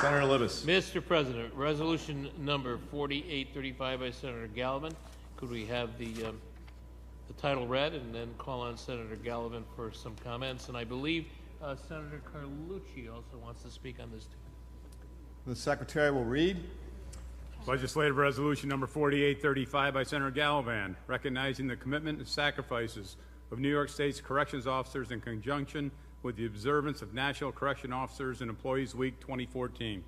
Senator Libous. Mr. President, resolution number 4835 by Senator Gallivan. Could we have the title read and then call on Senator Gallivan for some comments? And I believe Senator Carlucci also wants to speak on this too. The Secretary will read. Legislative Resolution number 4835 by Senator Gallivan, recognizing the commitment and sacrifices of New York State's corrections officers in conjunction with the observance of National Correction Officers and Employees Week 2014.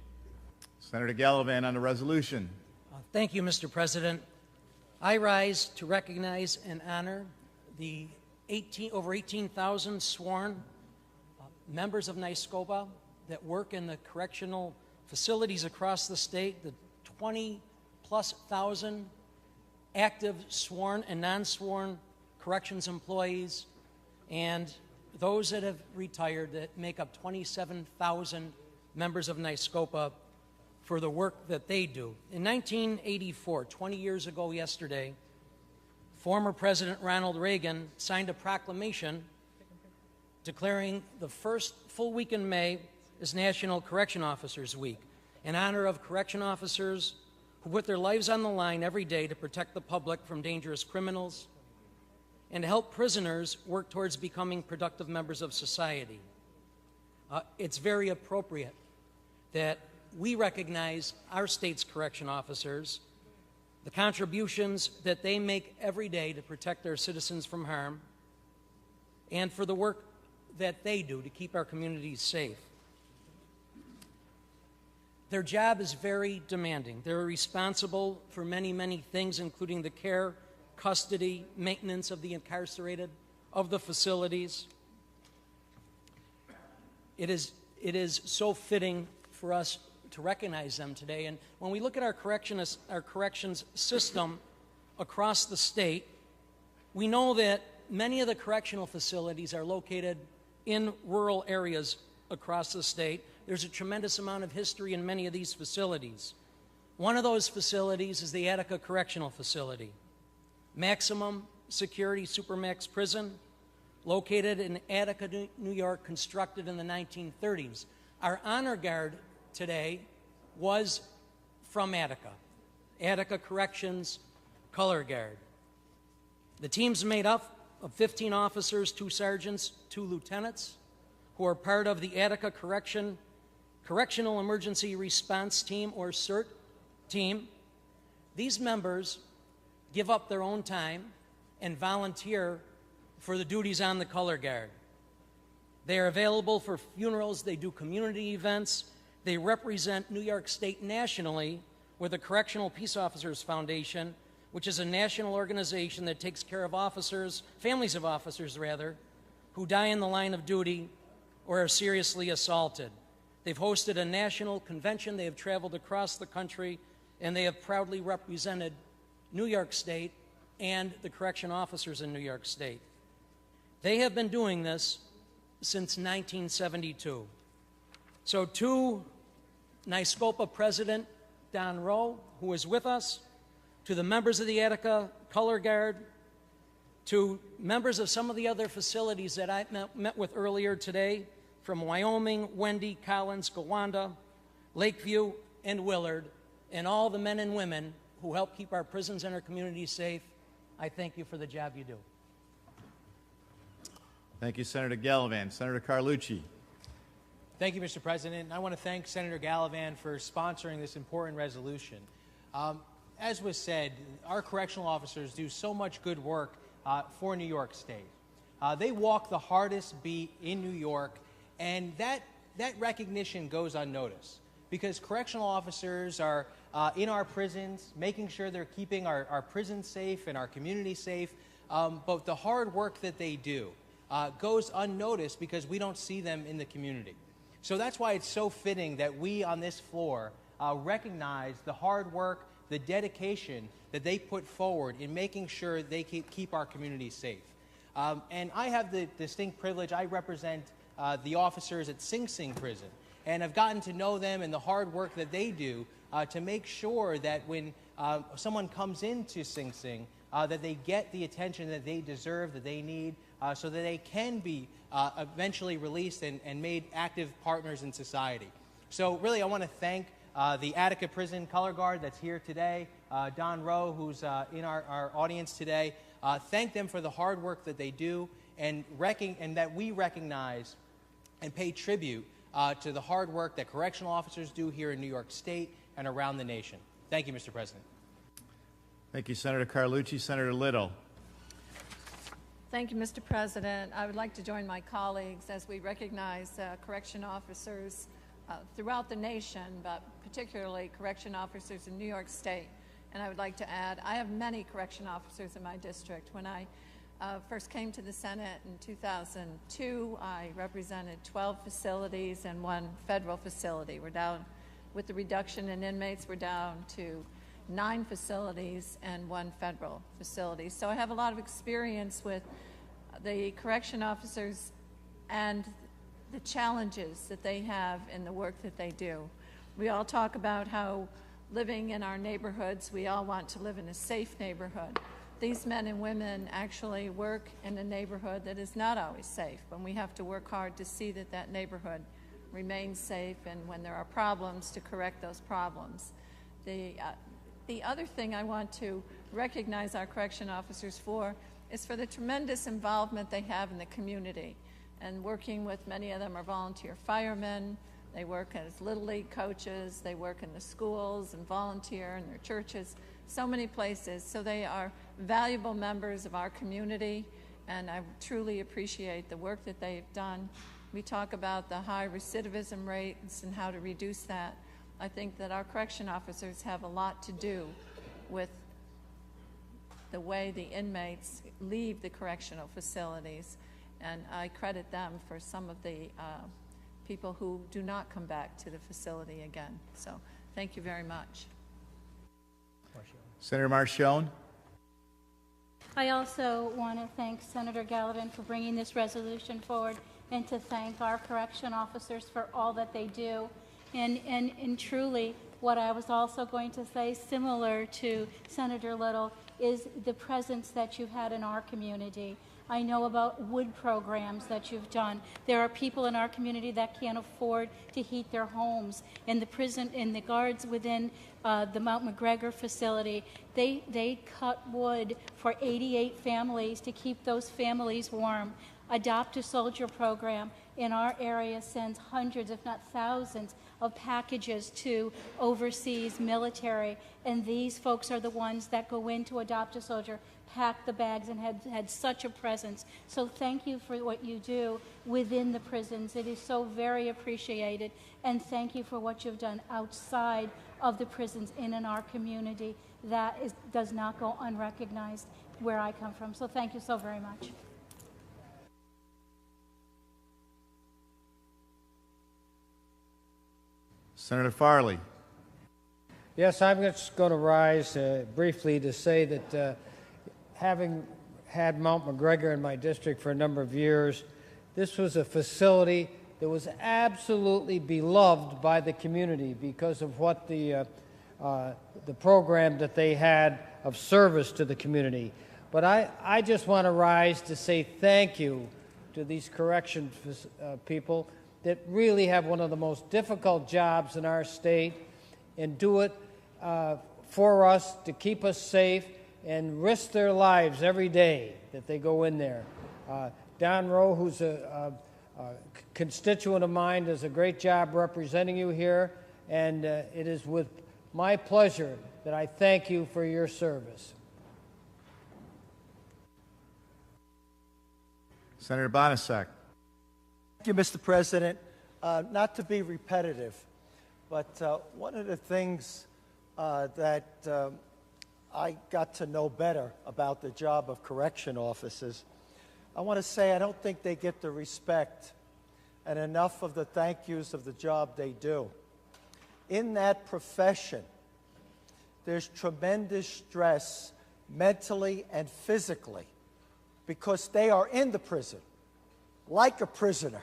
Senator Gallivan on the resolution. Thank you, Mr. President. I rise to recognize and honor the over 18,000 sworn members of NYSCOPA that work in the correctional facilities across the state, the 20+ thousand active sworn and non-sworn corrections employees, and those that have retired that make up 27,000 members of NYSCOPA for the work that they do. In 1984, 20 years ago yesterday, former President Ronald Reagan signed a proclamation declaring the first full week in May as National Correction Officers Week, in honor of correction officers who put their lives on the line every day to protect the public from dangerous criminals and to help prisoners work towards becoming productive members of society. It's very appropriate that we recognize our state's correction officers, the contributions that they make every day to protect their citizens from harm, and for the work that they do to keep our communities safe. Their job is very demanding. They're responsible for many, many things, including the care, custody, maintenance of the incarcerated, of the facilities. It is so fitting for us to recognize them today. And when we look at our corrections system across the state, we know that many of the correctional facilities are located in rural areas across the state. There's a tremendous amount of history in many of these facilities. One of those facilities is the Attica Correctional Facility, maximum security Supermax prison, located in Attica, New York, constructed in the 1930s. Our honor guard today was from Attica, Attica Corrections Color Guard. The team's made up of 15 officers, 2 sergeants, 2 lieutenants, who are part of the Attica Correctional Emergency Response Team, or CERT team. These members give up their own time and volunteer for the duties on the color guard. They are available for funerals, they do community events, they represent New York State nationally with the Correctional Peace Officers Foundation, which is a national organization that takes care of officers, families of officers rather, who die in the line of duty or are seriously assaulted. They've hosted a national convention, they have traveled across the country, and they have proudly represented New York State and the correction officers in New York State. They have been doing this since 1972. So to NYSCOPA President Don Rowe, who is with us, to the members of the Attica Color Guard, to members of some of the other facilities that I met with earlier today, from Wyoming, Wendy, Collins, Gowanda, Lakeview, and Willard, and all the men and women who help keep our prisons and our communities safe, I thank you for the job you do. Thank you, Senator Gallivan. Senator Carlucci. Thank you, Mr. President. I want to thank Senator Gallivan for sponsoring this important resolution. As was said, our correctional officers do so much good work for New York State. They walk the hardest beat in New York, and that recognition goes unnoticed because correctional officers are in our prisons, making sure they're keeping our prisons safe and our community safe, but the hard work that they do goes unnoticed because we don't see them in the community. So that's why it's so fitting that we on this floor recognize the hard work, the dedication that they put forward in making sure they keep our communities safe. And I have the distinct privilege, I represent the officers at Sing Sing Prison, and I've gotten to know them and the hard work that they do to make sure that when someone comes into Sing Sing, that they get the attention that they deserve, that they need, so that they can be eventually released and made active partners in society. So really, I want to thank the Attica Prison Color Guard that's here today, Don Rowe, who's in our audience today. Thank them for the hard work that they do, and that we recognize and pay tribute to the hard work that correctional officers do here in New York State and around the nation. Thank you, Mr. President. Thank you, Senator Carlucci. Senator Little. Thank you, Mr. President. I would like to join my colleagues as we recognize correction officers throughout the nation, but particularly correction officers in New York State. And I would like to add, I have many correction officers in my district. When I first came to the Senate in 2002, I represented 12 facilities and 1 federal facility. We're down, with the reduction in inmates, we're down to 9 facilities and 1 federal facility. So I have a lot of experience with the correction officers and the challenges that they have in the work that they do. We all talk about how living in our neighborhoods, we all want to live in a safe neighborhood. These men and women actually work in a neighborhood that is not always safe, and we have to work hard to see that that neighborhood remains safe, and when there are problems, to correct those problems. The other thing I want to recognize our correction officers for is for the tremendous involvement they have in the community. And working with, many of them are volunteer firemen, they work as Little League coaches, they work in the schools and volunteer in their churches, so many places. So they are valuable members of our community, and I truly appreciate the work that they've done. We talk about the high recidivism rates and how to reduce that. I think that our correction officers have a lot to do with the way the inmates leave the correctional facilities, and I credit them for some of the people who do not come back to the facility again. So thank you very much. Senator Martial. I also want to thank Senator Gallivan for bringing this resolution forward, and to thank our correction officers for all that they do. And truly, what I was also going to say, similar to Senator Little, is the presence that you've had in our community. I know about wood programs that you've done. There are people in our community that can't afford to heat their homes. In the prison, in the guards within the Mount McGregor facility, they cut wood for 88 families to keep those families warm. Adopt a Soldier program in our area sends hundreds, if not thousands, of packages to overseas military, and these folks are the ones that go in to Adopt a Soldier, pack the bags, and had such a presence. So thank you for what you do within the prisons. It is so very appreciated, and thank you for what you've done outside of the prisons in our community. That does not go unrecognized where I come from. So thank you so very much. Senator Farley. Yes, I'm just going to rise briefly to say that having had Mount McGregor in my district for a number of years, this was a facility that was absolutely beloved by the community because of what the program that they had of service to the community. But I just want to rise to say thank you to these correction people that really have one of the most difficult jobs in our state and do it for us to keep us safe and risk their lives every day that they go in there. Don Rowe, who's a constituent of mine, does a great job representing you here, and it is with my pleasure that I thank you for your service. Senator Bonac. Thank you, Mr. President. Not to be repetitive, but one of the things that I got to know better about the job of correction officers, I want to say I don't think they get the respect and enough of the thank yous of the job they do. In that profession, there's tremendous stress mentally and physically because they are in the prison like a prisoner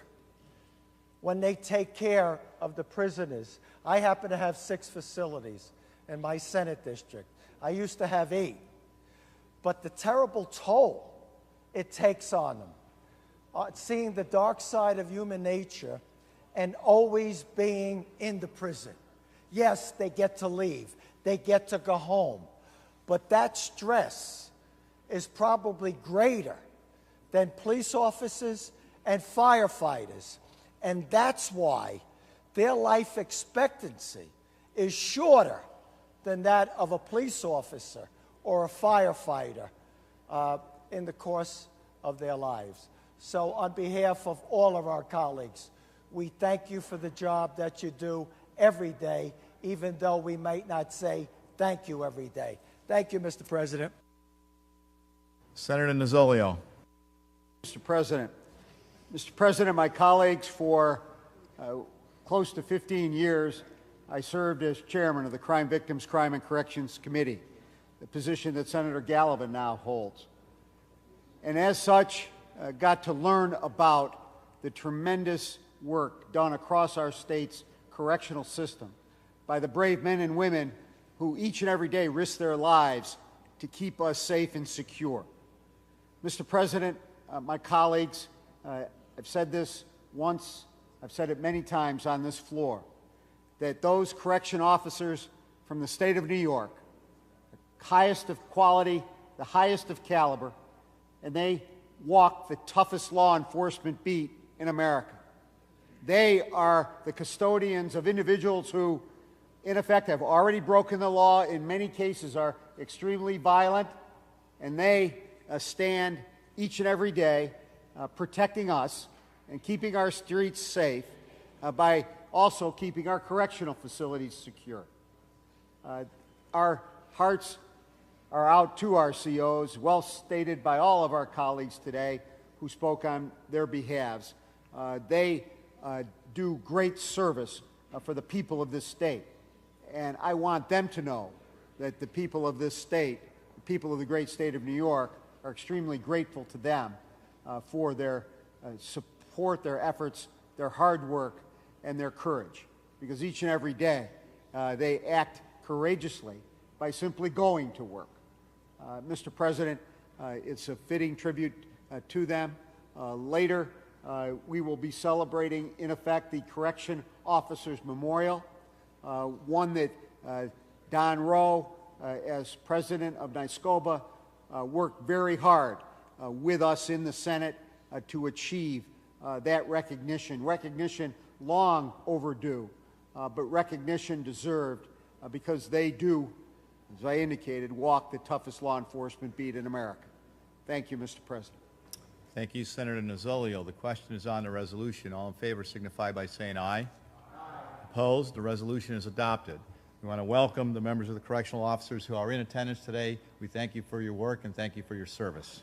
when they take care of the prisoners. I happen to have 6 facilities in my Senate district. I used to have 8. But the terrible toll it takes on them, seeing the dark side of human nature and always being in the prison. Yes, they get to leave. They get to go home. But that stress is probably greater than police officers and firefighters. And that's why their life expectancy is shorter than that of a police officer or a firefighter in the course of their lives. So on behalf of all of our colleagues, we thank you for the job that you do every day, even though we might not say thank you every day. Thank you, Mr. President. Senator Nozzolio. Mr. President, my colleagues, for close to 15 years, I served as chairman of the Crime Victims, Crime and Corrections Committee, the position that Senator Gallivan now holds. And as such, got to learn about the tremendous work done across our state's correctional system by the brave men and women who each and every day risk their lives to keep us safe and secure. Mr. President, my colleagues, I've said this once, I've said it many times on this floor, that those correction officers from the state of New York, the highest of quality, the highest of caliber, and they walk the toughest law enforcement beat in America. They are the custodians of individuals who, in effect, have already broken the law, in many cases are extremely violent, and they stand each and every day protecting us and keeping our streets safe by also keeping our correctional facilities secure. Our hearts are out to our COs, well stated by all of our colleagues today who spoke on their behalves. They do great service for the people of this state. And I want them to know that the people of this state, the people of the great state of New York, are extremely grateful to them for their support, their efforts, their hard work, and their courage. Because each and every day they act courageously by simply going to work. Mr. President, it's a fitting tribute to them. Later, we will be celebrating, in effect, the Correction Officers Memorial, one that Don Rowe, as president of NYSCOBA, worked very hard with us in the Senate to achieve that recognition long overdue, but recognition deserved because they do, as I indicated, walk the toughest law enforcement beat in America. Thank you, Mr. President. Thank you, Senator Nozzolio. The question is on the resolution. All in favor signify by saying aye. Aye. Opposed? The resolution is adopted. We want to welcome the members of the correctional officers who are in attendance today. We thank you for your work and thank you for your service.